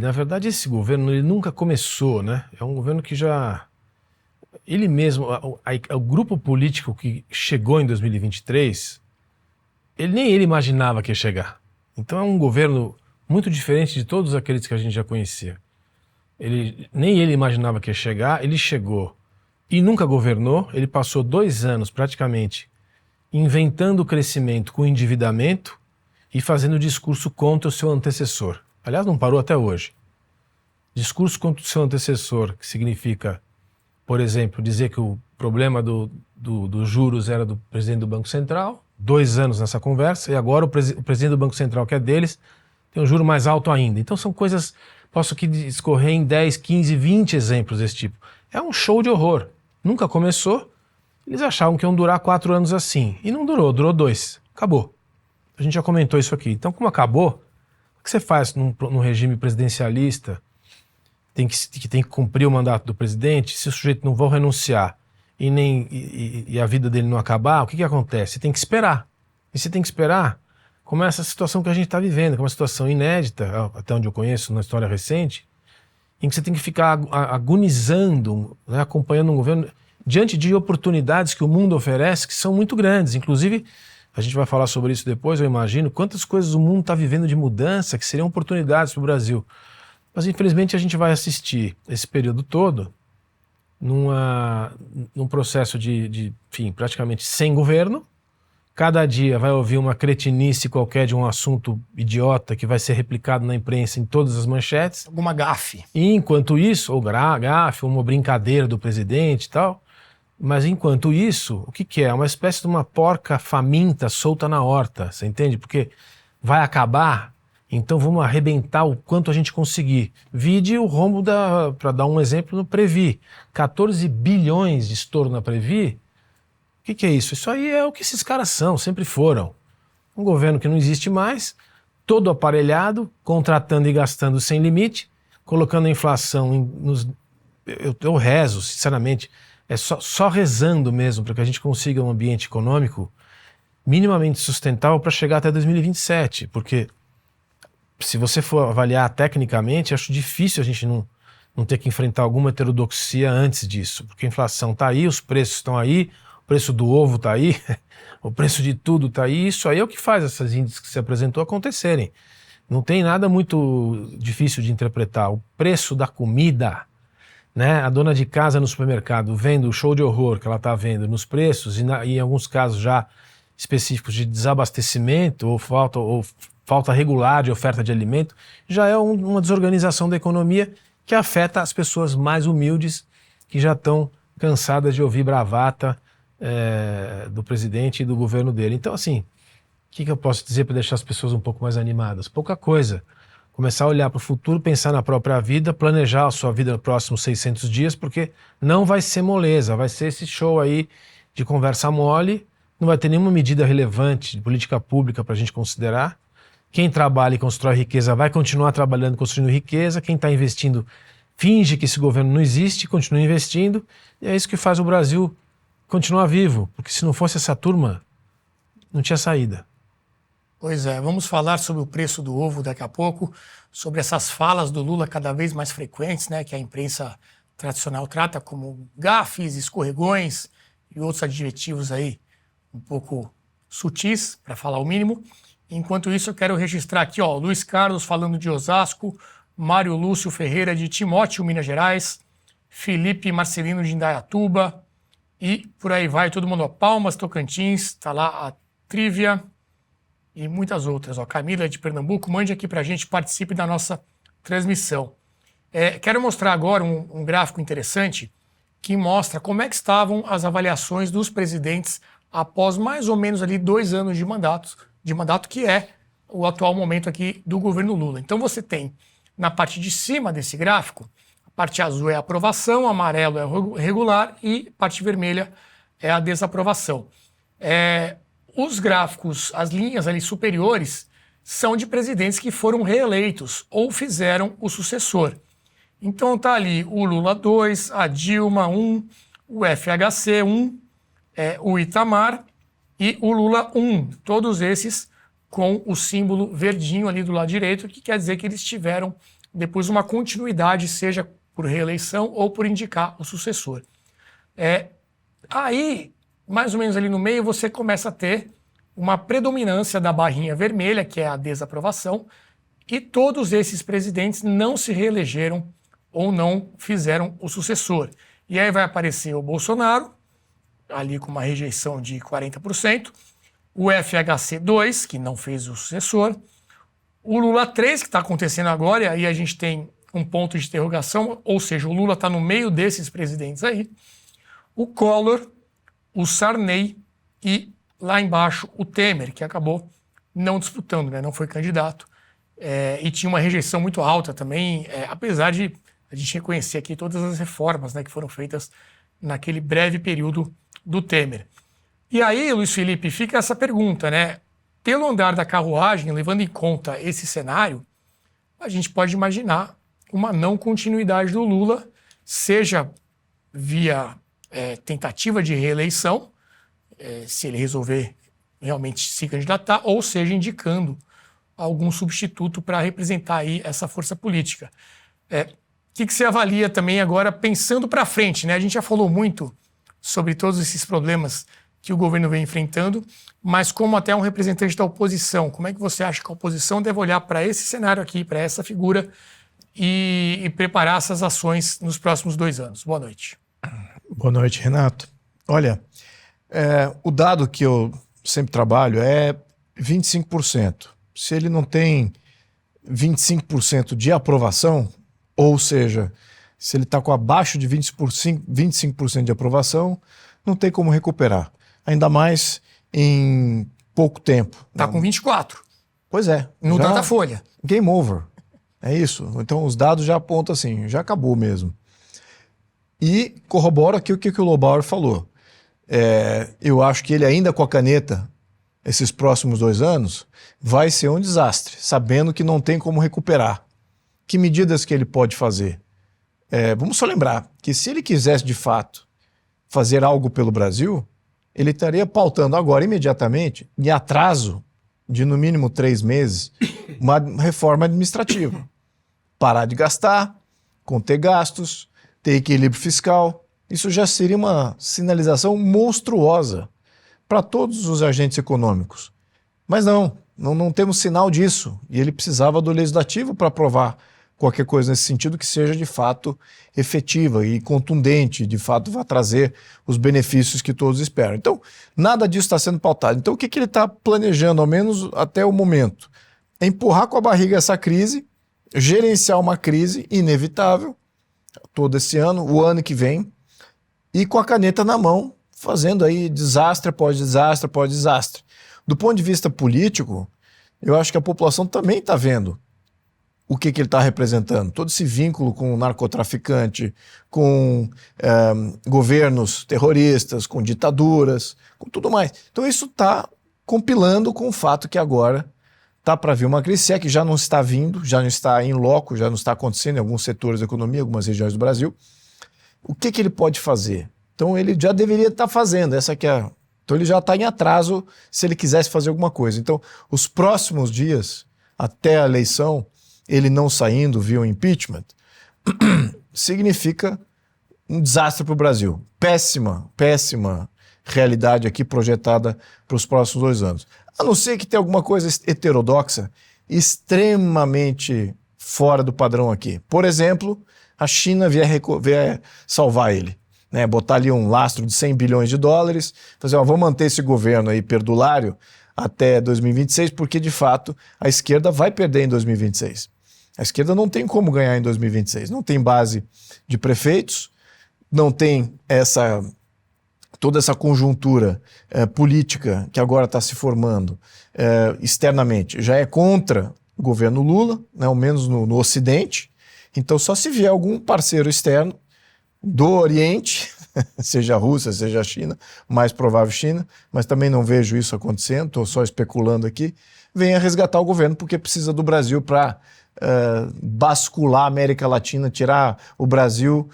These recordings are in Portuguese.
Na verdade, esse governo ele nunca começou, né? É um governo que já... Ele mesmo, o grupo político que chegou em 2023, nem ele imaginava que ia chegar. Então é um governo muito diferente de todos aqueles que a gente já conhecia. Nem ele imaginava que ia chegar, ele chegou e nunca governou. Ele passou 2 anos praticamente inventando o crescimento com endividamento e fazendo discurso contra o seu antecessor. Aliás, não parou até hoje. Discurso contra o seu antecessor, que significa, por exemplo, dizer que o problema dos juros era do presidente do Banco Central, 2 anos nessa conversa, e agora o presidente do Banco Central, que é deles, tem um juro mais alto ainda. Então são coisas, posso aqui discorrer em 10, 15, 20 exemplos desse tipo. É um show de horror. Nunca começou, eles achavam que iam durar 4 anos assim, e não durou, durou 2. Acabou. A gente já comentou isso aqui. Então, como acabou, o que você faz num regime presidencialista, que tem que cumprir o mandato do presidente? Se o sujeito não vai renunciar e a vida dele não acabar, o que acontece? Você tem que esperar. E você tem que esperar, como essa situação que a gente está vivendo, que é uma situação inédita, até onde eu conheço, na história recente, em que você tem que ficar agonizando, né, acompanhando um governo diante de oportunidades que o mundo oferece, que são muito grandes. Inclusive, a gente vai falar sobre isso depois, eu imagino, quantas coisas o mundo está vivendo de mudança que seriam oportunidades para o Brasil. Mas, infelizmente, a gente vai assistir esse período todo num processo enfim, praticamente sem governo. Cada dia vai ouvir uma cretinice qualquer de um assunto idiota que vai ser replicado na imprensa em todas as manchetes. Alguma gafe. E enquanto isso, ou gafe, ou uma brincadeira do presidente e tal. Mas enquanto isso, o que é? É uma espécie de uma porca faminta solta na horta, você entende? Porque vai acabar, então vamos arrebentar o quanto a gente conseguir. Vide o rombo para dar um exemplo, no Previ. 14 bilhões de estouro na Previ. O que é isso? Isso aí é o que esses caras são, sempre foram. Um governo que não existe mais, todo aparelhado, contratando e gastando sem limite, colocando a inflação eu rezo, sinceramente, é só rezando mesmo para que a gente consiga um ambiente econômico minimamente sustentável para chegar até 2027, porque se você for avaliar tecnicamente, acho difícil a gente não ter que enfrentar alguma heterodoxia antes disso, porque a inflação está aí, os preços estão aí, o preço do ovo está aí, o preço de tudo está aí, isso aí é o que faz esses índices que se apresentou acontecerem. Não tem nada muito difícil de interpretar. O preço da comida, né? A dona de casa no supermercado vendo o show de horror que ela está vendo nos preços e em alguns casos já específicos de desabastecimento ou falta regular de oferta de alimento, já é uma desorganização da economia que afeta as pessoas mais humildes que já estão cansadas de ouvir bravata do presidente e do governo dele. Então, assim, o que eu posso dizer para deixar as pessoas um pouco mais animadas? Pouca coisa. Começar a olhar para o futuro, pensar na própria vida, planejar a sua vida nos próximos 600 dias, porque não vai ser moleza, vai ser esse show aí de conversa mole, não vai ter nenhuma medida relevante de política pública para a gente considerar. Quem trabalha e constrói riqueza vai continuar trabalhando e construindo riqueza, quem está investindo finge que esse governo não existe, continua investindo, e é isso que faz o Brasil continuar vivo, porque se não fosse essa turma, não tinha saída. Pois é, vamos falar sobre o preço do ovo daqui a pouco, sobre essas falas do Lula cada vez mais frequentes, né, que a imprensa tradicional trata como gafes, escorregões e outros adjetivos aí um pouco sutis, para falar o mínimo. Enquanto isso, eu quero registrar aqui, ó, Luiz Carlos falando de Osasco, Mário Lúcio Ferreira de Timóteo, Minas Gerais, Felipe Marcelino de Indaiatuba e por aí vai, todo mundo, ó, Palmas, Tocantins, tá lá a Trívia e muitas outras. Ó, Camila de Pernambuco, mande aqui pra gente, participe da nossa transmissão. Quero mostrar agora um gráfico interessante que mostra como é que estavam as avaliações dos presidentes após mais ou menos ali 2 anos de mandato, que é o atual momento aqui do governo Lula. Então você tem na parte de cima desse gráfico, a parte azul é a aprovação, amarelo é o regular e a parte vermelha é a desaprovação. Os gráficos, as linhas ali superiores, são de presidentes que foram reeleitos ou fizeram o sucessor. Então tá ali o Lula 2, a Dilma 1, o FHC 1, o Itamar e o Lula 1. Todos esses com o símbolo verdinho ali do lado direito, que quer dizer que eles tiveram depois uma continuidade, seja por reeleição ou por indicar o sucessor. Aí, mais ou menos ali no meio, você começa a ter uma predominância da barrinha vermelha, que é a desaprovação, e todos esses presidentes não se reelegeram ou não fizeram o sucessor. E aí vai aparecer o Bolsonaro, ali com uma rejeição de 40%, o FHC 2, que não fez o sucessor, o Lula 3, que está acontecendo agora, e aí a gente tem um ponto de interrogação, ou seja, o Lula está no meio desses presidentes aí, o Collor, o Sarney e lá embaixo o Temer, que acabou não disputando, né? Não foi candidato, e tinha uma rejeição muito alta também, apesar de a gente reconhecer aqui todas as reformas, né, que foram feitas naquele breve período do Temer. E aí, Luiz Felipe, fica essa pergunta, né? Pelo andar da carruagem, levando em conta esse cenário, a gente pode imaginar uma não continuidade do Lula, seja via tentativa de reeleição, se ele resolver realmente se candidatar, ou seja, indicando algum substituto para representar aí essa força política. O que você avalia também agora, pensando para frente, né? A gente já falou muito sobre todos esses problemas que o governo vem enfrentando, mas como até um representante da oposição, como é que você acha que a oposição deve olhar para esse cenário aqui, para essa figura e preparar essas ações nos próximos 2 anos? Boa noite. Boa noite, Renato. Olha, o dado que eu sempre trabalho é 25%. Se ele não tem 25% de aprovação, ou seja, se ele está com abaixo de 25% de aprovação, não tem como recuperar. Ainda mais em pouco tempo. Está com 24%. Pois é. No Datafolha. Game over. É isso. Então os dados já apontam assim, já acabou mesmo. E corrobora aqui o que o Lobauer falou. Eu acho que ele ainda com a caneta, esses próximos 2 anos, vai ser um desastre, sabendo que não tem como recuperar. Que medidas que ele pode fazer? Vamos só lembrar que se ele quisesse de fato fazer algo pelo Brasil, ele estaria pautando agora imediatamente, em atraso de no mínimo 3 meses, uma reforma administrativa. Parar de gastar, conter gastos, ter equilíbrio fiscal. Isso já seria uma sinalização monstruosa para todos os agentes econômicos. Mas não temos sinal disso. E ele precisava do legislativo para aprovar qualquer coisa nesse sentido que seja de fato efetiva e contundente, de fato vai trazer os benefícios que todos esperam. Então, nada disso está sendo pautado. Então, o que ele está planejando, ao menos até o momento? É empurrar com a barriga essa crise, gerenciar uma crise inevitável, todo esse ano, o ano que vem, e com a caneta na mão, fazendo aí desastre após desastre após desastre. Do ponto de vista político, eu acho que a população também está vendo o que ele está representando. Todo esse vínculo com o narcotraficante, com governos terroristas, com ditaduras, com tudo mais. Então isso está compilando com o fato que agora está para vir uma crise, se é que já não está vindo, já não está em loco, já não está acontecendo em alguns setores da economia, algumas regiões do Brasil. O que ele pode fazer? Então ele já deveria estar fazendo, então ele já está em atraso se ele quisesse fazer alguma coisa. Então os próximos dias, até a eleição, ele não saindo via um impeachment, significa um desastre para o Brasil. Péssima realidade aqui projetada para os próximos 2 anos. A não ser que tenha alguma coisa heterodoxa, extremamente fora do padrão aqui. Por exemplo, a China vier salvar ele, né? Botar ali um lastro de 100 bilhões de dólares, fazer, vamos manter esse governo aí perdulário até 2026, porque de fato a esquerda vai perder em 2026. A esquerda não tem como ganhar em 2026, não tem base de prefeitos, não tem toda essa conjuntura política que agora está se formando externamente. Já é contra o governo Lula, né, ao menos no Ocidente. Então só se vier algum parceiro externo do Oriente, seja a Rússia, seja a China, mais provável China, mas também não vejo isso acontecendo, estou só especulando aqui, venha resgatar o governo porque precisa do Brasil para bascular a América Latina, tirar o Brasil,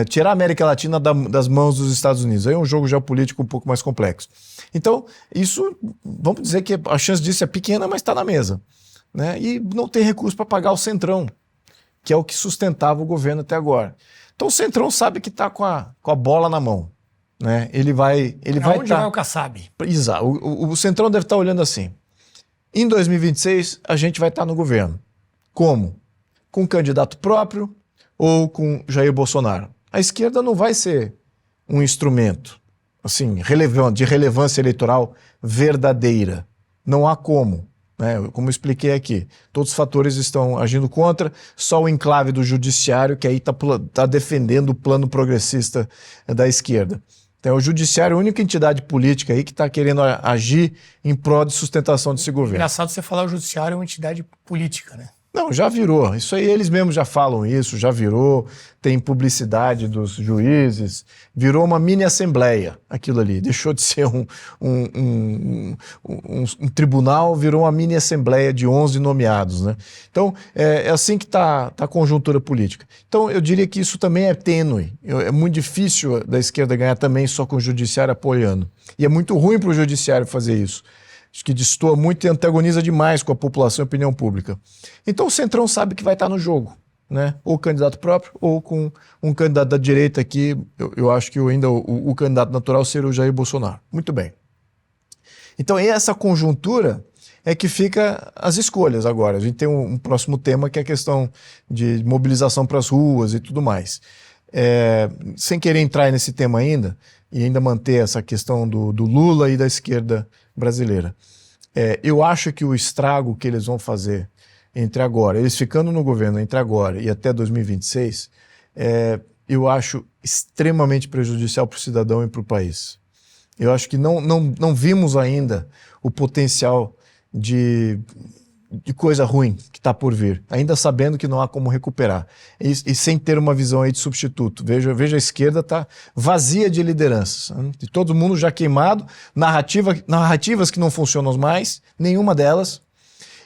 tirar a América Latina das mãos dos Estados Unidos. Aí é um jogo geopolítico um pouco mais complexo. Então, isso, vamos dizer que a chance disso é pequena, mas está na mesa, né? E não tem recurso para pagar o Centrão. que é o que sustentava o governo até agora. Então o Centrão sabe que está com a bola na mão. Né? Ele vai onde vai o Kassab? Exato. O Centrão deve estar olhando assim. Em 2026, a gente vai estar no governo. Como? Com um candidato próprio ou com Jair Bolsonaro? A esquerda não vai ser um instrumento assim, de relevância eleitoral verdadeira. Não há como. Né? Como eu expliquei aqui, todos os fatores estão agindo contra, só o enclave do judiciário que aí está defendendo o plano progressista da esquerda. Então, o judiciário é a única entidade política aí que está querendo agir em prol de sustentação desse governo. Engraçado você falar o judiciário é uma entidade política, né? Não, já virou. Isso aí eles mesmos já falam isso, já virou. Tem publicidade dos juízes. Virou uma mini assembleia aquilo ali. Deixou de ser um tribunal, virou uma mini assembleia de 11 nomeados, né? Então, é assim que está a conjuntura política. Então, eu diria que isso também é tênue. É muito difícil da esquerda ganhar também só com o judiciário apoiando. E é muito ruim para o judiciário fazer isso. Acho que destoa muito e antagoniza demais com a população e a opinião pública. Então o Centrão sabe que vai estar no jogo, né? Ou candidato próprio, ou com um candidato da direita aqui. Eu acho que ainda o candidato natural seria o Jair Bolsonaro. Muito bem. Então essa conjuntura é que fica as escolhas agora. A gente tem um próximo tema que é a questão de mobilização para as ruas e tudo mais. Sem querer entrar nesse tema ainda, e ainda manter essa questão do Lula e da esquerda brasileira. Eu acho que o estrago que eles vão fazer entre agora, eles ficando no governo entre agora e até 2026, eu acho extremamente prejudicial para o cidadão e para o país. Eu acho que não vimos ainda o potencial de coisa ruim que está por vir, ainda sabendo que não há como recuperar e sem ter uma visão aí de substituto. Veja a esquerda está vazia de lideranças, de todo mundo já queimado, narrativas que não funcionam mais, nenhuma delas,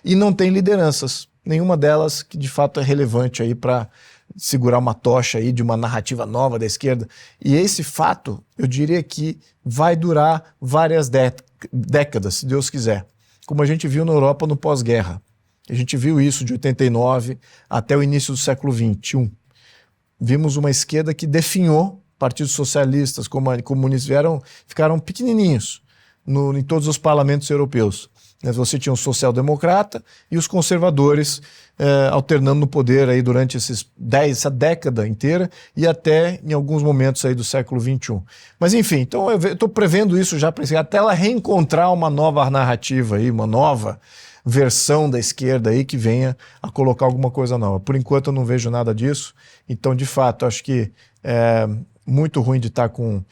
e não tem lideranças, nenhuma delas que de fato é relevante aí para segurar uma tocha aí de uma narrativa nova da esquerda. E esse fato, eu diria que vai durar várias décadas, se Deus quiser. Como a gente viu na Europa no pós-guerra. A gente viu isso de 89 até o início do século XXI. Vimos uma esquerda que definhou, partidos socialistas, comunistas, ficaram pequenininhos em todos os parlamentos europeus. Você tinha o social-democrata e os conservadores alternando no poder aí durante essa década inteira e até em alguns momentos aí do século XXI. Mas enfim, então eu estou prevendo isso já até ela reencontrar uma nova narrativa aí, uma nova versão da esquerda aí que venha a colocar alguma coisa nova. Por enquanto eu não vejo nada disso, então de fato acho que é muito ruim de estar com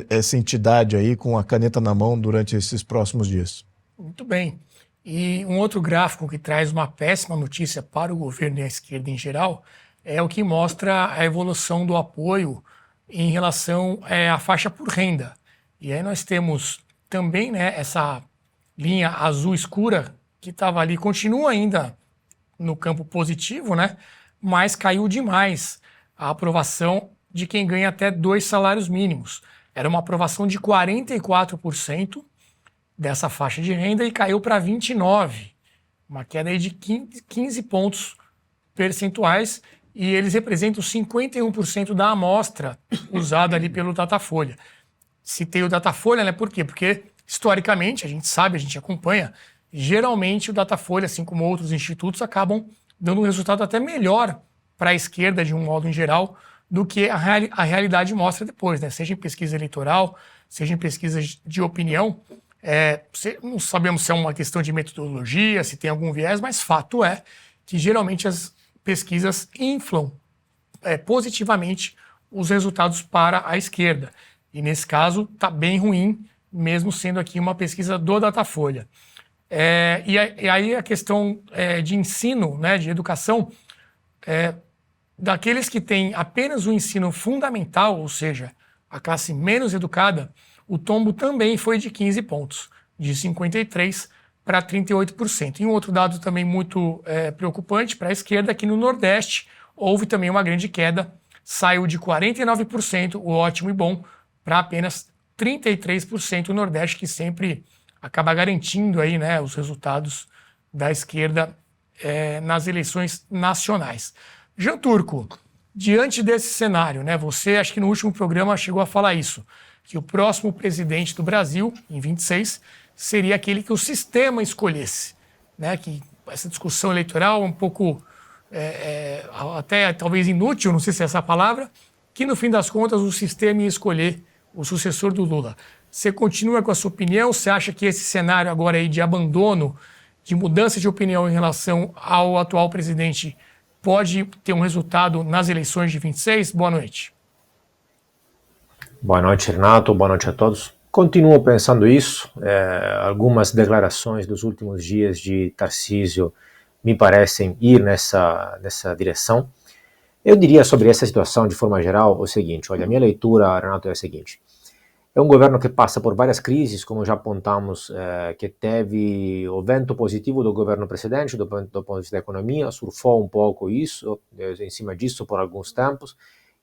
essa entidade aí com a caneta na mão durante esses próximos dias. Muito bem. E um outro gráfico que traz uma péssima notícia para o governo e a esquerda em geral é o que mostra a evolução do apoio em relação à faixa por renda. E aí nós temos também, né, essa linha azul escura que estava ali, continua ainda no campo positivo, né, mas caiu demais a aprovação de quem ganha até 2 salários mínimos. Era uma aprovação de 44%, dessa faixa de renda e caiu para 29%, uma queda aí de 15 pontos percentuais, e eles representam 51% da amostra usada ali pelo Datafolha. Citei o Datafolha, né? Por quê? Porque historicamente, a gente sabe, a gente acompanha, geralmente o Datafolha, assim como outros institutos, acabam dando um resultado até melhor para a esquerda, de um modo em geral, do que a realidade mostra depois, né? Seja em pesquisa eleitoral, seja em pesquisa de opinião. Não sabemos se é uma questão de metodologia, se tem algum viés, mas fato é que geralmente as pesquisas inflam positivamente os resultados para a esquerda. E nesse caso está bem ruim, mesmo sendo aqui uma pesquisa do Datafolha. E aí a questão de ensino, né, de educação, daqueles que têm apenas o ensino fundamental, ou seja, a classe menos educada, o tombo também foi de 15 pontos, de 53% para 38%. E um outro dado também muito preocupante para a esquerda é que no Nordeste houve também uma grande queda, saiu de 49%, o ótimo e bom, para apenas 33% o Nordeste, que sempre acaba garantindo aí, né, os resultados da esquerda nas eleições nacionais. Jean Turco, diante desse cenário, né, você, acho que no último programa chegou a falar isso, que o próximo presidente do Brasil, em 26, seria aquele que o sistema escolhesse, né, que essa discussão eleitoral um pouco, até talvez inútil, não sei se é essa a palavra, que no fim das contas o sistema ia escolher o sucessor do Lula. Você continua com a sua opinião? Você acha que esse cenário agora aí de abandono, de mudança de opinião em relação ao atual presidente pode ter um resultado nas eleições de 26? Boa noite. Boa noite, Renato. Boa noite a todos. Continuo pensando isso. Algumas declarações dos últimos dias de Tarcísio me parecem ir nessa direção. Eu diria sobre essa situação, de forma geral, o seguinte. Olha, a minha leitura, Renato, é a seguinte. É um governo que passa por várias crises, como já apontamos, que teve o vento positivo do governo precedente, do ponto de vista da economia, surfou um pouco isso, em cima disso por alguns tempos,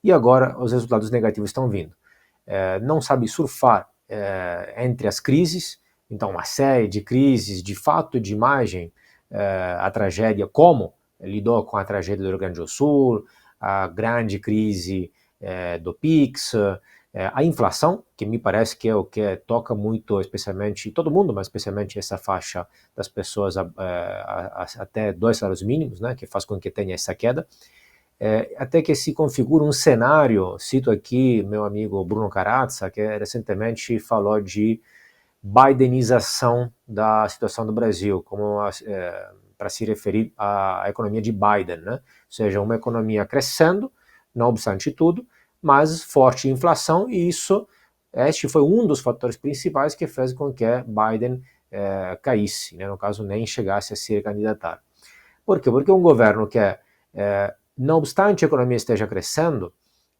e agora os resultados negativos estão vindo. Não sabe surfar entre as crises, então uma série de crises, de fato, de imagem, a tragédia, como lidou com a tragédia do Rio Grande do Sul, a grande crise do PIX, a inflação, que me parece que é o que toca muito, especialmente todo mundo, mas especialmente essa faixa das pessoas até 2 salários mínimos, né, que faz com que tenha essa queda, até que se configura um cenário. Cito aqui meu amigo Bruno Carazza, que recentemente falou de bidenização da situação do Brasil, como para se referir à economia de Biden, né? Ou seja, uma economia crescendo, não obstante tudo, mas forte inflação, e este foi um dos fatores principais que fez com que Biden caísse, né? No caso, nem chegasse a se candidatar. Por quê? Porque um governo que, não obstante a economia esteja crescendo,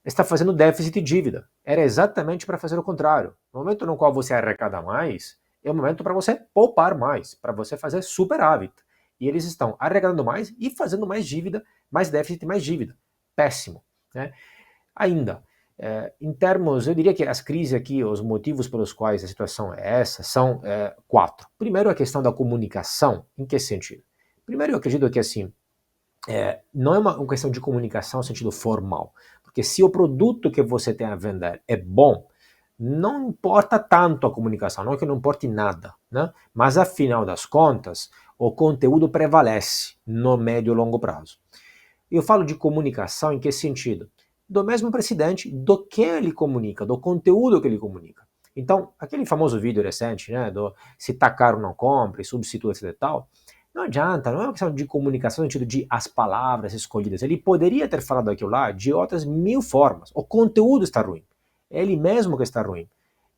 está fazendo déficit e dívida. Era exatamente para fazer o contrário. No momento no qual você arrecada mais, é o momento para você poupar mais, para você fazer superávit. E eles estão arrecadando mais e fazendo mais dívida, mais déficit e mais dívida. Péssimo, né? Ainda, em termos, eu diria que as crises aqui, os motivos pelos quais a situação é essa, são 4. Primeiro, a questão da comunicação. Em que sentido? Primeiro, eu acredito que assim, não é uma questão de comunicação no sentido formal, porque se o produto que você tem a vender é bom, não importa tanto a comunicação, não é que não importe nada, né? Mas afinal das contas, o conteúdo prevalece no médio e longo prazo. Eu falo de comunicação em que sentido? Do mesmo presidente, do que ele comunica, do conteúdo que ele comunica. Então, aquele famoso vídeo recente, né, do se tá caro não compre, substitua esse e tal, não adianta, não é uma questão de comunicação no sentido de as palavras escolhidas. Ele poderia ter falado aquilo lá de outras 1000 formas. O conteúdo está ruim. É ele mesmo que está ruim.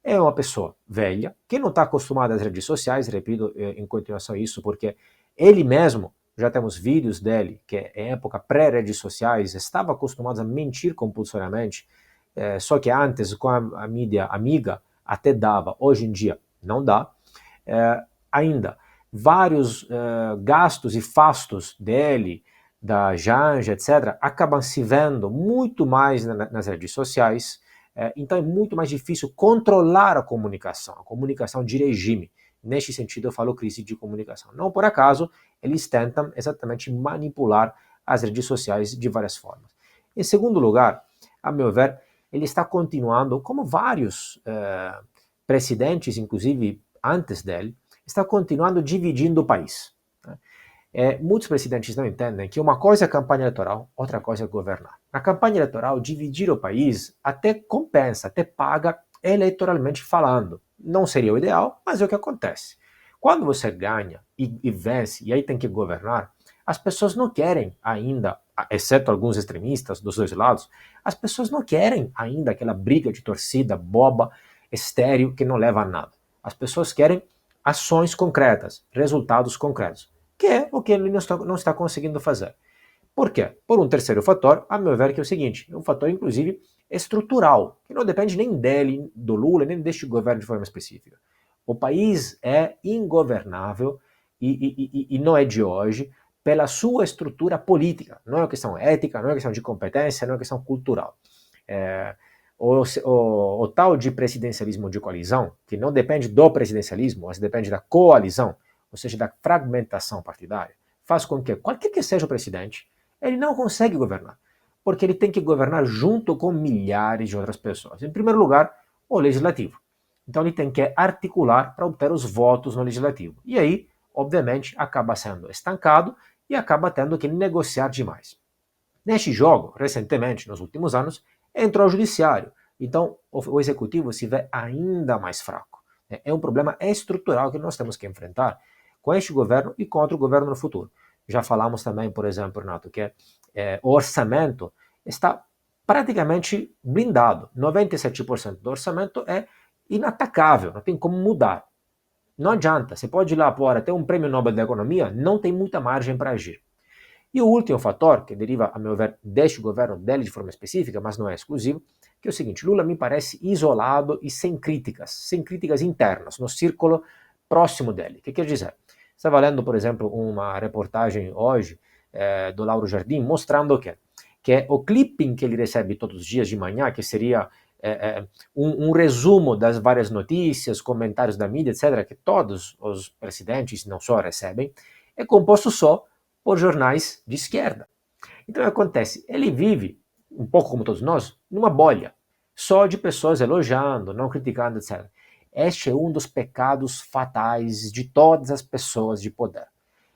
É uma pessoa velha, que não está acostumada às redes sociais, repito em continuação isso, porque ele mesmo, já temos vídeos dele, que em época pré-redes sociais, estava acostumado a mentir compulsoriamente, só que antes, com a mídia amiga, até dava, hoje em dia não dá. Ainda, vários gastos e fastos dele, da Janja, etc., acabam se vendo muito mais nas redes sociais, então é muito mais difícil controlar a comunicação de regime. Neste sentido, eu falo crise de comunicação. Não por acaso, eles tentam exatamente manipular as redes sociais de várias formas. Em segundo lugar, a meu ver, ele está continuando, como vários presidentes, inclusive antes dele, está continuando dividindo o país. Muitos presidentes não entendem que uma coisa é campanha eleitoral, outra coisa é governar. Na campanha eleitoral, dividir o país até compensa, até paga eleitoralmente falando. Não seria o ideal, mas é o que acontece. Quando você ganha e vence, e aí tem que governar, as pessoas não querem ainda, exceto alguns extremistas dos dois lados, as pessoas não querem ainda aquela briga de torcida boba, estéril, que não leva a nada. As pessoas querem ações concretas, resultados concretos, que é o que ele não está conseguindo fazer. Por quê? Por um terceiro fator, a meu ver, que é o seguinte, um fator, inclusive, estrutural, que não depende nem dele, do Lula, nem deste governo de forma específica. O país é ingovernável e não é de hoje pela sua estrutura política. Não é uma questão ética, não é uma questão de competência, não é uma questão cultural. O tal de presidencialismo de coalizão, que não depende do presidencialismo, mas depende da coalizão, ou seja, da fragmentação partidária, faz com que, qualquer que seja o presidente, ele não consegue governar, porque ele tem que governar junto com milhares de outras pessoas. Em primeiro lugar, o legislativo. Então ele tem que articular para obter os votos no legislativo. E aí, obviamente, acaba sendo estancado e acaba tendo que negociar demais. Neste jogo, recentemente, nos últimos anos, entrou o judiciário. Então, o executivo se vê ainda mais fraco. É um problema estrutural que nós temos que enfrentar com este governo e com outro governo no futuro. Já falamos também, por exemplo, Renato, que o orçamento está praticamente blindado. 97% do orçamento é inatacável, não tem como mudar. Não adianta, você pode ir lá pôr até um prêmio Nobel da Economia, não tem muita margem para agir. E o último fator, que deriva, a meu ver, deste governo dele de forma específica, mas não é exclusivo, que é o seguinte: Lula me parece isolado e sem críticas internas, no círculo próximo dele. O que quer dizer? Estava lendo, por exemplo, uma reportagem hoje do Lauro Jardim, mostrando que o clipping que ele recebe todos os dias de manhã, que seria um resumo das várias notícias, comentários da mídia, etc., que todos os presidentes não só recebem, é composto só por jornais de esquerda. Então acontece, ele vive, um pouco como todos nós, numa bolha, só de pessoas elogiando, não criticando, etc. Este é um dos pecados fatais de todas as pessoas de poder.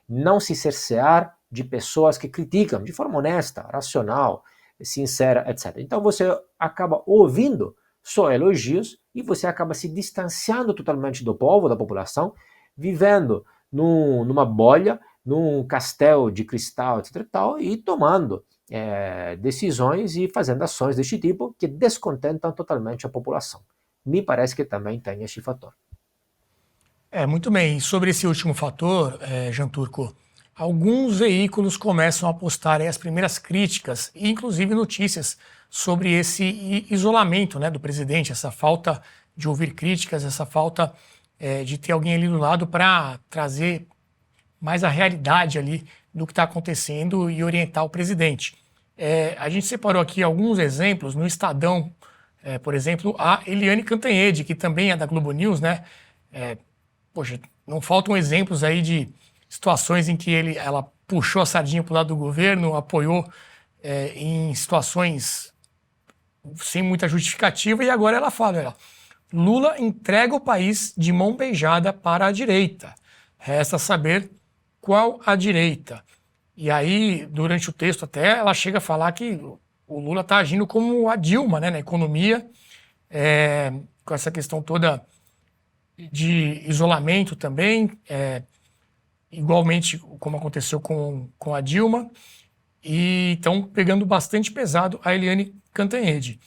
Não se cercear de pessoas que criticam de forma honesta, racional, sincera, etc. Então você acaba ouvindo só elogios e você acaba se distanciando totalmente do povo, da população, vivendo numa bolha, num castelo de cristal, etc. e tomando decisões e fazendo ações deste tipo que descontentam totalmente a população. Me parece que também tem este fator. Muito bem. E sobre esse último fator, Jean Turco, alguns veículos começam a postar as primeiras críticas, e inclusive notícias, sobre esse isolamento, né, do presidente, essa falta de ouvir críticas, essa falta de ter alguém ali do lado para trazer mais a realidade ali do que está acontecendo e orientar o presidente. A gente separou aqui alguns exemplos no Estadão, por exemplo, a Eliane Cantanhede, que também é da Globo News, né? Poxa, não faltam exemplos aí de situações em que ela puxou a sardinha para o lado do governo, apoiou em situações sem muita justificativa, e agora ela fala: Lula entrega o país de mão beijada para a direita. Resta saber qual a direita. E aí, durante o texto até, ela chega a falar que o Lula está agindo como a Dilma, né, na economia, com essa questão toda de isolamento também, igualmente como aconteceu com a Dilma, e estão pegando bastante pesado a Eliane Cantanhede.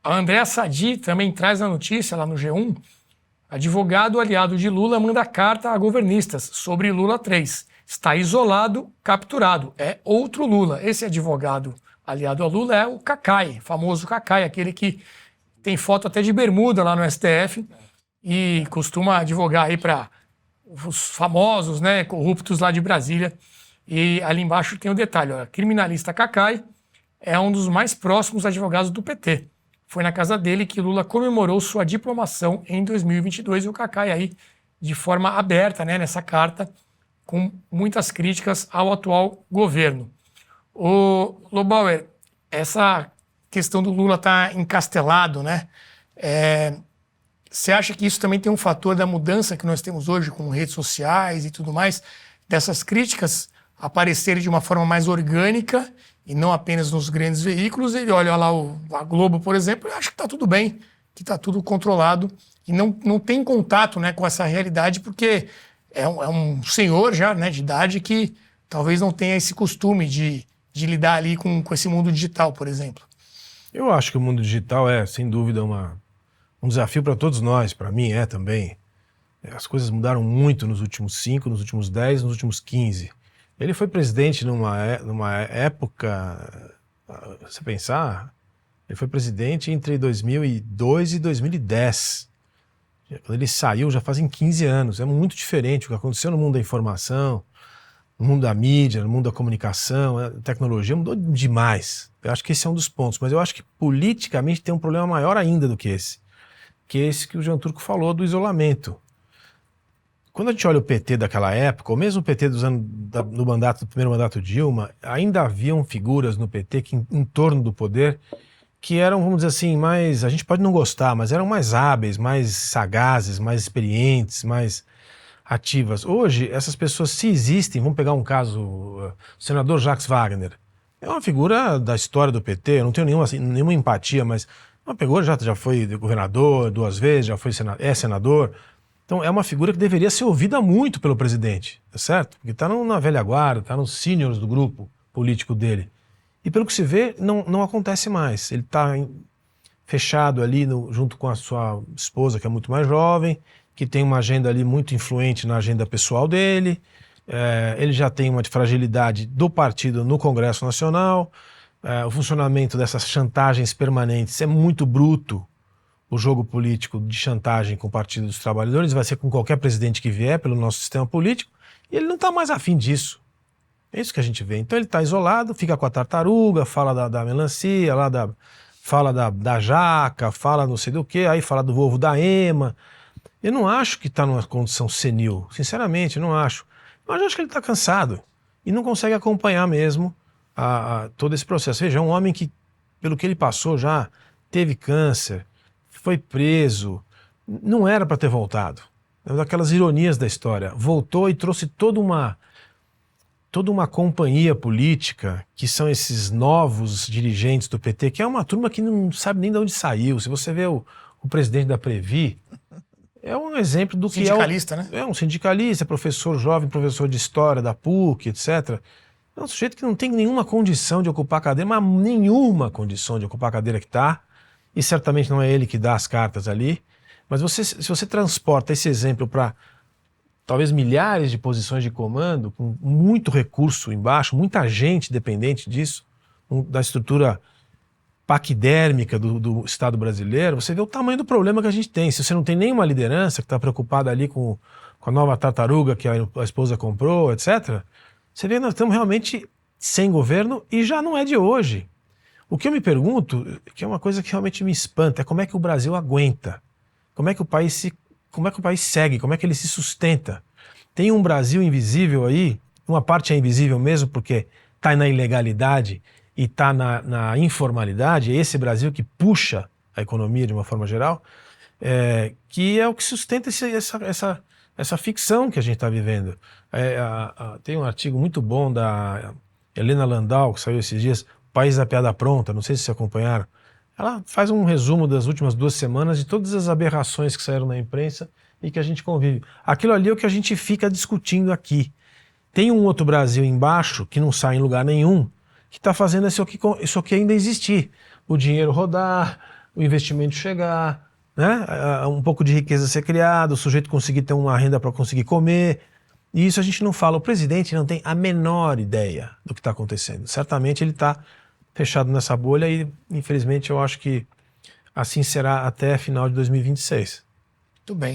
A Andréa Sadi também traz a notícia lá no G1, advogado aliado de Lula manda carta a governistas sobre Lula 3. Está isolado, capturado. É outro Lula. Esse advogado aliado a Lula é o Cacai, famoso Cacai, aquele que tem foto até de bermuda lá no STF e costuma advogar aí para os famosos, né, corruptos lá de Brasília. E ali embaixo tem o detalhe: criminalista Cacai é um dos mais próximos advogados do PT. Foi na casa dele que Lula comemorou sua diplomação em 2022, e o Cacai aí de forma aberta, né, nessa carta, com muitas críticas ao atual governo. O Lobauer, essa questão do Lula tá encastelado, né? Você acha que isso também tem um fator da mudança que nós temos hoje com redes sociais e tudo mais, dessas críticas aparecerem de uma forma mais orgânica e não apenas nos grandes veículos? Ele olha lá a Globo, por exemplo, e acha que está tudo bem, que está tudo controlado, e não tem contato, né, com essa realidade, porque é um senhor já, né, de idade, que talvez não tenha esse costume de lidar ali com esse mundo digital, por exemplo. Eu acho que o mundo digital é, sem dúvida, um desafio para todos nós, para mim também. As coisas mudaram muito nos últimos 5, nos últimos 10, nos últimos 15. Ele foi presidente numa época, se pensar, ele foi presidente entre 2002 e 2010. Quando ele saiu já fazem 15 anos. É muito diferente o que aconteceu no mundo da informação, no mundo da mídia, no mundo da comunicação, a tecnologia mudou demais. Eu acho que esse é um dos pontos, mas eu acho que politicamente tem um problema maior ainda do que esse. Que é esse que o Jean Turco falou do isolamento. quando a gente olha o PT daquela época, ou mesmo o PT do primeiro mandato Dilma, ainda haviam figuras no PT que em torno do poder que eram, vamos dizer assim, mais, a gente pode não gostar, mas eram mais hábeis, mais sagazes, mais experientes, mais ativas. Hoje, essas pessoas, se existem, vamos pegar um caso, o senador Jacques Wagner, é uma figura da história do PT, eu não tenho nenhuma empatia, mas uma figura, já foi governador 2 vezes, já foi senador. Então é uma figura que deveria ser ouvida muito pelo presidente, tá certo? Porque está na velha guarda, está nos seniors do grupo político dele. E pelo que se vê, não acontece mais. Ele está fechado ali junto com a sua esposa, que é muito mais jovem, que tem uma agenda ali muito influente na agenda pessoal dele. Ele já tem uma fragilidade do partido no Congresso Nacional. O funcionamento dessas chantagens permanentes é muito bruto. O jogo político de chantagem com o Partido dos Trabalhadores vai ser com qualquer presidente que vier pelo nosso sistema político, e ele não está mais afim disso. É isso que a gente vê. Então ele está isolado, fica com a tartaruga, fala da melancia, fala da jaca, fala não sei do que, aí fala do ovo da ema. Eu não acho que está numa condição senil, sinceramente, não acho. Mas eu acho que ele está cansado e não consegue acompanhar mesmo todo esse processo. Veja, é um homem que, pelo que ele passou já, teve câncer, foi preso, não era para ter voltado. É uma daquelas ironias da história. Voltou e trouxe toda uma companhia política, que são esses novos dirigentes do PT, que é uma turma que não sabe nem de onde saiu. Se você vê o presidente da Previ, é um exemplo do que é sindicalista, né? É um sindicalista, professor jovem, professor de história da PUC, etc. É um sujeito que não tem nenhuma condição de ocupar a cadeira, mas nenhuma condição de ocupar a cadeira que está, e certamente não é ele que dá as cartas ali. Mas se você transporta esse exemplo para talvez milhares de posições de comando, com muito recurso embaixo, muita gente dependente disso, da estrutura paquidérmica do Estado brasileiro, você vê o tamanho do problema que a gente tem. Se você não tem nenhuma liderança que está preocupada ali com a nova tartaruga que a esposa comprou, etc., você vê que nós estamos realmente sem governo, e já não é de hoje. O que eu me pergunto, que é uma coisa que realmente me espanta, é como é que o Brasil aguenta, como é que o país segue, como é que ele se sustenta. Tem um Brasil invisível aí, uma parte é invisível mesmo porque está na ilegalidade e está na informalidade, é esse Brasil que puxa a economia de uma forma geral, que é o que sustenta essa ficção que a gente está vivendo. Tem um artigo muito bom da Helena Landau, que saiu esses dias, País da Piada Pronta, não sei se vocês acompanharam. Ela faz um resumo das últimas 2 semanas de todas as aberrações que saíram na imprensa e que a gente convive. Aquilo ali é o que a gente fica discutindo aqui. Tem um outro Brasil embaixo, que não sai em lugar nenhum, que está fazendo isso aqui ainda existir. O dinheiro rodar, o investimento chegar, né? Um pouco de riqueza ser criado, o sujeito conseguir ter uma renda para conseguir comer. E isso a gente não fala. O presidente não tem a menor ideia do que está acontecendo. Certamente ele está fechado nessa bolha e, infelizmente, eu acho que assim será até final de 2026. Muito bem.